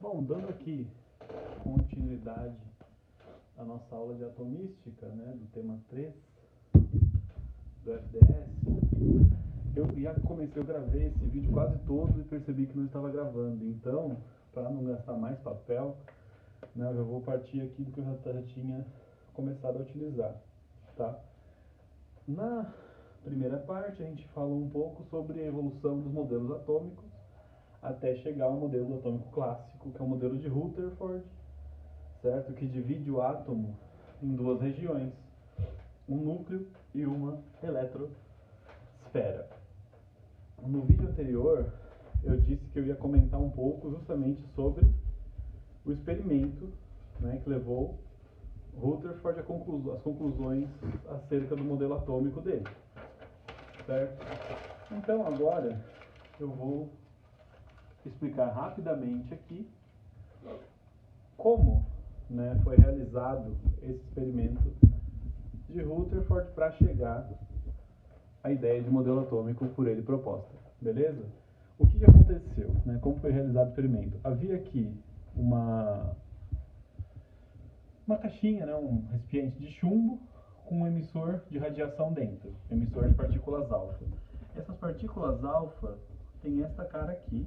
Bom, dando aqui continuidade à nossa aula de atomística, né, do tema 3 do FDS, eu gravei esse vídeo quase todo e percebi que não estava gravando. Então, para não gastar mais papel, né, eu vou partir aqui do que eu já tinha começado a utilizar, tá? Na primeira parte, a gente falou um pouco sobre a evolução dos modelos atômicos até chegar ao modelo atômico clássico, que é o modelo de Rutherford, certo? Que divide o átomo em duas regiões, um núcleo e uma eletrosfera. No vídeo anterior, eu disse que eu ia comentar um pouco justamente sobre o experimento, né, que levou Rutherford às conclusões acerca do modelo atômico dele, certo? Então agora eu vou explicar rapidamente aqui como, né, foi realizado esse experimento de Rutherford para chegar à ideia de modelo atômico por ele proposta, beleza? O que aconteceu, né? Como foi realizado o experimento? Havia aqui uma caixinha, né, um recipiente de chumbo com um emissor de radiação dentro, emissor de partículas alfa. Essas partículas alfa têm esta cara aqui,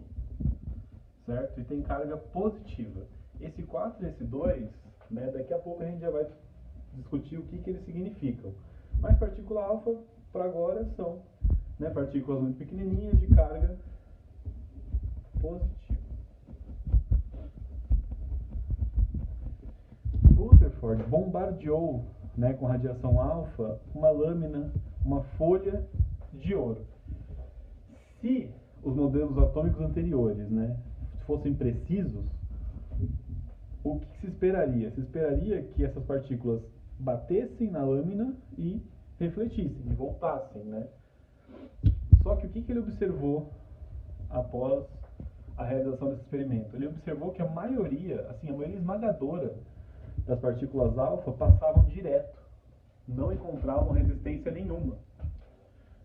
certo? E tem carga positiva. Esse 4 e esse 2, né, daqui a pouco a gente já vai discutir o que eles significam. Mas partícula alfa, para agora, são, né, partículas muito pequenininhas de carga positiva. Rutherford bombardeou, né, com radiação alfa uma lâmina, uma folha de ouro. Se os modelos atômicos anteriores, né, fossem precisos, o que se esperaria? Se esperaria que essas partículas batessem na lâmina e refletissem, e voltassem, né? Só que o que ele observou após a realização desse experimento? Ele observou que a maioria esmagadora das partículas alfa passavam direto, não encontravam resistência nenhuma,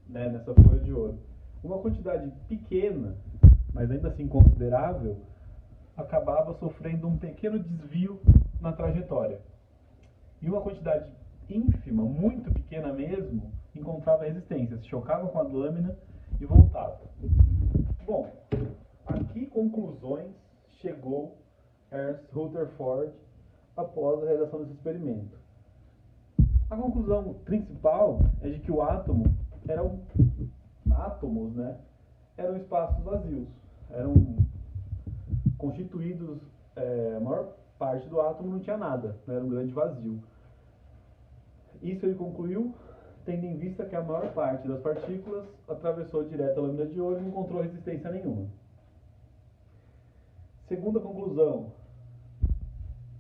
né, nessa folha de ouro. Uma quantidade pequena, mas ainda assim considerável, acabava sofrendo um pequeno desvio na trajetória. E uma quantidade ínfima, muito pequena mesmo, encontrava resistência, se chocava com a lâmina e voltava. Bom, a que conclusões chegou Ernst Rutherford após a realização desse experimento? A conclusão principal é de que o átomo átomos, né, eram espaços vazios, eram constituídos, a maior parte do átomo não tinha nada, né, era um grande vazio. Isso ele concluiu tendo em vista que a maior parte das partículas atravessou direto a lâmina de ouro e não encontrou resistência nenhuma. Segunda conclusão,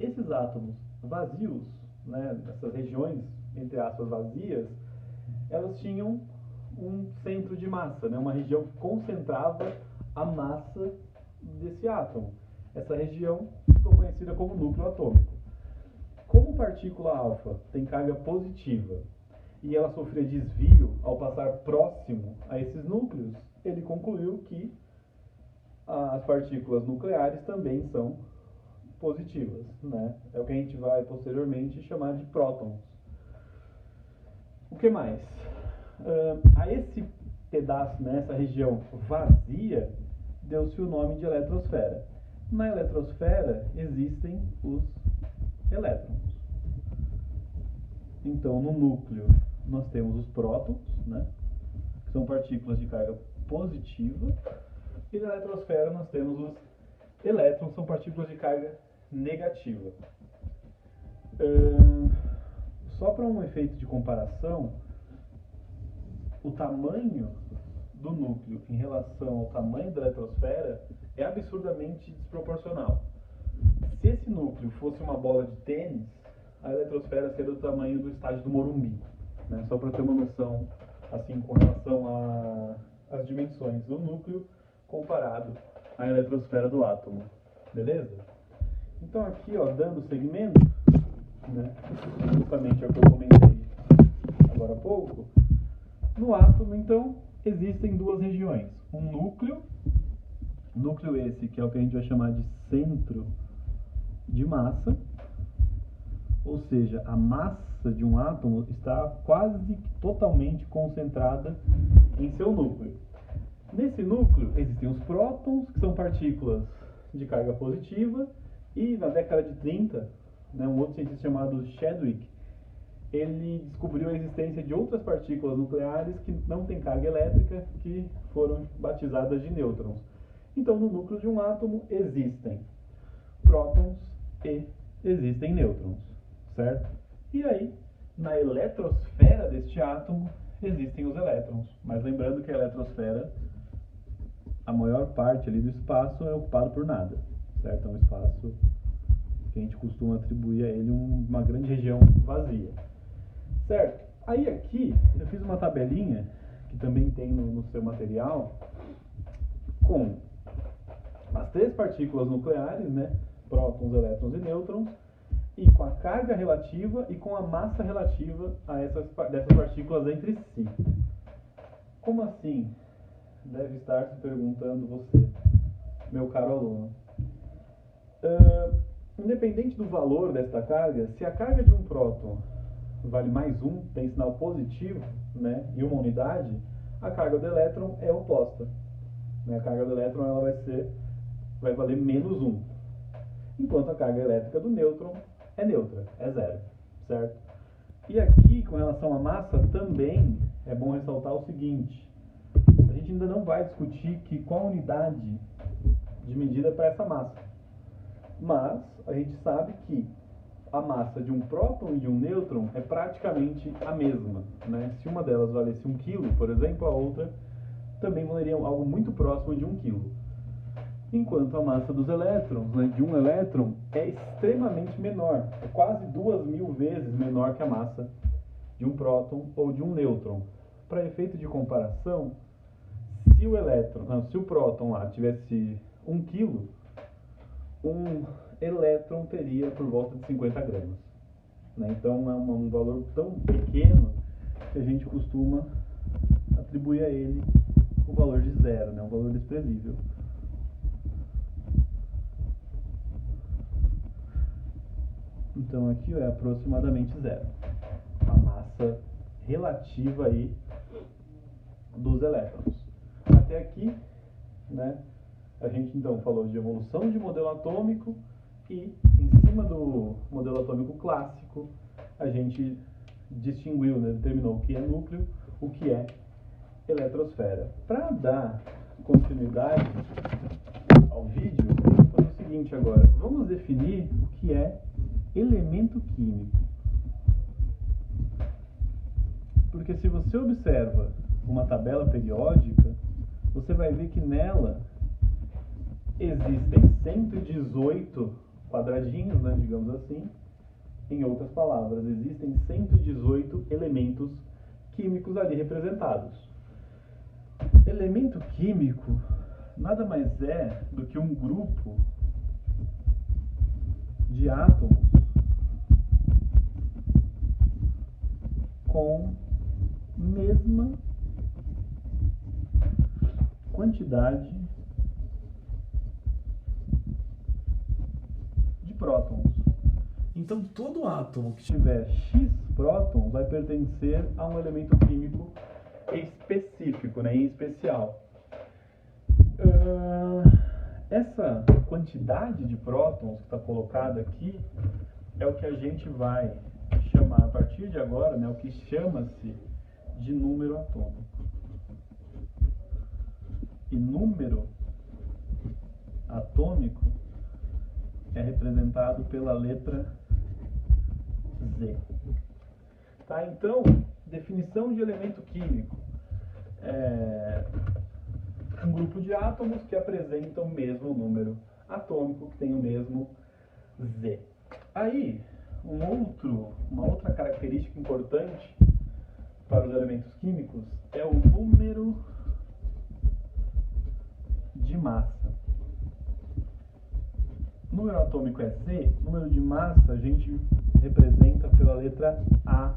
esses átomos vazios, né, essas regiões, entre aspas, vazias, elas tinham um centro de massa, né, uma região que concentrava a massa desse átomo. Essa região ficou conhecida como núcleo atômico. Como partícula alfa tem carga positiva e ela sofria desvio ao passar próximo a esses núcleos, ele concluiu que as partículas nucleares também são positivas, né? É o que a gente vai posteriormente chamar de prótons. O que mais? A esse pedaço, né, essa região vazia, deu-se o nome de eletrosfera. Na eletrosfera existem os elétrons. Então, no núcleo nós temos os prótons, né, que são partículas de carga positiva, e na eletrosfera nós temos os elétrons, são partículas de carga negativa. Só para um efeito de comparação, o tamanho do núcleo em relação ao tamanho da eletrosfera é absurdamente desproporcional. Se esse núcleo fosse uma bola de tênis, a eletrosfera seria do tamanho do estádio do Morumbi, né? Só para ter uma noção, assim, com relação às dimensões do núcleo comparado à eletrosfera do átomo, beleza? Então aqui, ó, dando segmento, né, justamente é o que eu comentei agora há pouco, no átomo, então, existem duas regiões, um núcleo, Núcleo esse que é o que a gente vai chamar de centro de massa, ou seja, a massa de um átomo está quase que totalmente concentrada em seu núcleo. Nesse núcleo existem os prótons, que são partículas de carga positiva, e na década de 30, um outro cientista chamado Chadwick, ele descobriu a existência de outras partículas nucleares que não têm carga elétrica, que foram batizadas de nêutrons. Então, no núcleo de um átomo existem prótons e existem nêutrons, certo? E aí, na eletrosfera deste átomo, existem os elétrons. Mas lembrando que a eletrosfera, a maior parte ali do espaço é ocupado por nada, certo? É um espaço que a gente costuma atribuir a ele uma grande região vazia, certo? Aí aqui eu fiz uma tabelinha, que também tem no seu material, com as três partículas nucleares, prótons, elétrons e nêutrons, e com a carga relativa e com a massa relativa dessas partículas entre si. Como assim? Deve estar se perguntando você, meu caro aluno. Independente do valor desta carga, se a carga de um próton vale mais 1, tem sinal positivo, e uma unidade, a carga do elétron é oposta. A carga do elétron ela vai valer menos 1, enquanto a carga elétrica do nêutron é neutra, é zero, certo? E aqui, com relação à massa, também é bom ressaltar o seguinte: a gente ainda não vai discutir qual unidade de medida para essa massa, mas a gente sabe que a massa de um próton e de um nêutron é praticamente a mesma, Se uma delas valesse 1 kg, por exemplo, a outra também valeria algo muito próximo de 1 kg. Enquanto a massa dos elétrons, de um elétron, é extremamente menor, é quase 2.000 vezes menor que a massa de um próton ou de um nêutron. Para efeito de comparação, se o próton lá tivesse 1 kg, um elétron teria por volta de 50 gramas. Então é um valor tão pequeno que a gente costuma atribuir a ele o valor de zero, um valor desprezível. Então aqui é aproximadamente zero, a massa relativa aí dos elétrons. Até aqui, a gente então falou de evolução de modelo atômico e, em cima do modelo atômico clássico, a gente distinguiu, determinou o que é núcleo, o que é eletrosfera. Para dar continuidade ao vídeo, vamos fazer o seguinte agora. Vamos definir o que é elemento químico. Porque se você observa uma tabela periódica, você vai ver que nela existem 118 quadradinhos, digamos assim. Em outras palavras, existem 118 elementos químicos ali representados. Elemento químico nada mais é do que um grupo de átomos com mesma quantidade de prótons. Então, todo átomo que tiver X prótons vai pertencer a um elemento químico específico, em especial. Essa quantidade de prótons que está colocada aqui é o que a gente vai chamar a partir de agora, o que chama-se de número atômico. E número atômico é representado pela letra Z. Tá? Então, definição de elemento químico. Um grupo de átomos que apresentam o mesmo número atômico, que tem o mesmo Z. Aí, uma outra característica importante para os elementos químicos é o número de massa. O número atômico é Z, número de massa a gente representa pela letra A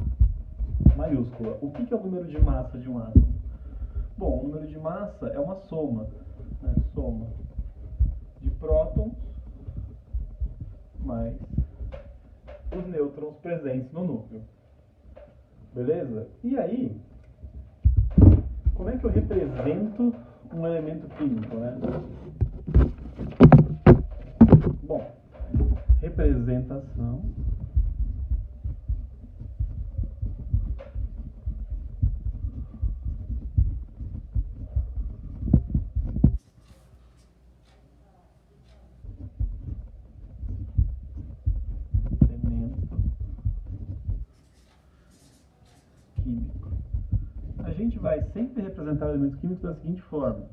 maiúscula. O que é o número de massa de um átomo? Bom, o número de massa é uma soma. Soma prótons mais os nêutrons presentes no núcleo. Beleza? E aí, como é que eu represento um elemento químico, né? Bom, representação elemento químico. A gente vai sempre representar elementos químicos da seguinte forma: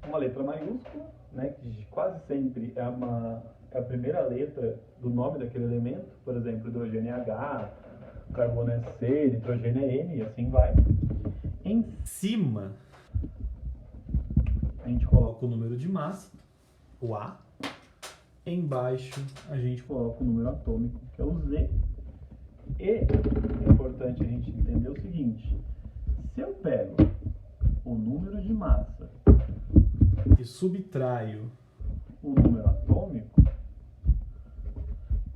uma letra maiúscula, né, que quase sempre é a primeira letra do nome daquele elemento, por exemplo, hidrogênio é H, carbono é C, nitrogênio é N, e assim vai. Em cima, a gente coloca o número de massa, o A. Embaixo, a gente coloca o número atômico, que é o Z. E é importante a gente entender o seguinte: se eu pego o número de massa e subtraio o número atômico,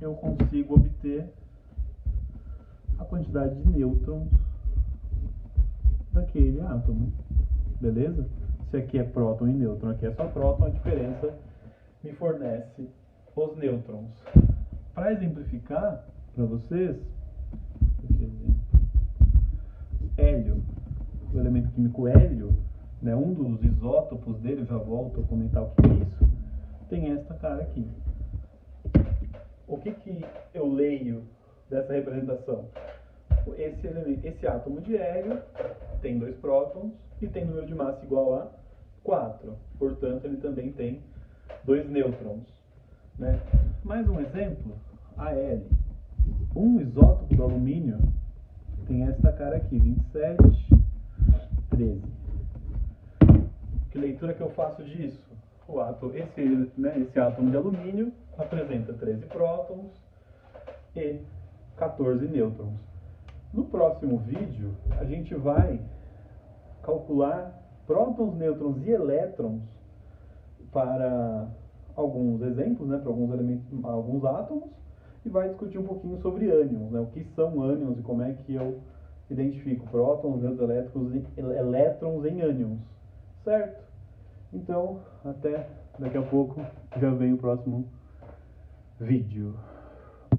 eu consigo obter a quantidade de nêutrons daquele átomo. Beleza? Se aqui é próton e nêutron, aqui é só próton, a diferença me fornece os nêutrons. Para exemplificar para vocês, hélio, o elemento químico hélio, né, um dos isótopos dele, já volto a comentar o que é isso, tem esta cara aqui. O que eu leio dessa representação? Esse átomo de hélio tem 2 prótons e tem número de massa igual a 4. Portanto, ele também tem 2 nêutrons. Né? Mais um exemplo, Al. Um isótopo do alumínio tem esta cara aqui, 27, 13. Que leitura que eu faço disso? Esse átomo de alumínio apresenta 13 prótons e 14 nêutrons. No próximo vídeo, a gente vai calcular prótons, nêutrons e elétrons para alguns exemplos, né, para alguns elementos, alguns átomos, e vai discutir um pouquinho sobre ânions, né, o que são ânions e como é que eu identifico prótons, nêutrons, elétrons em ânions, certo? Então, até daqui a pouco, já vem o próximo vídeo.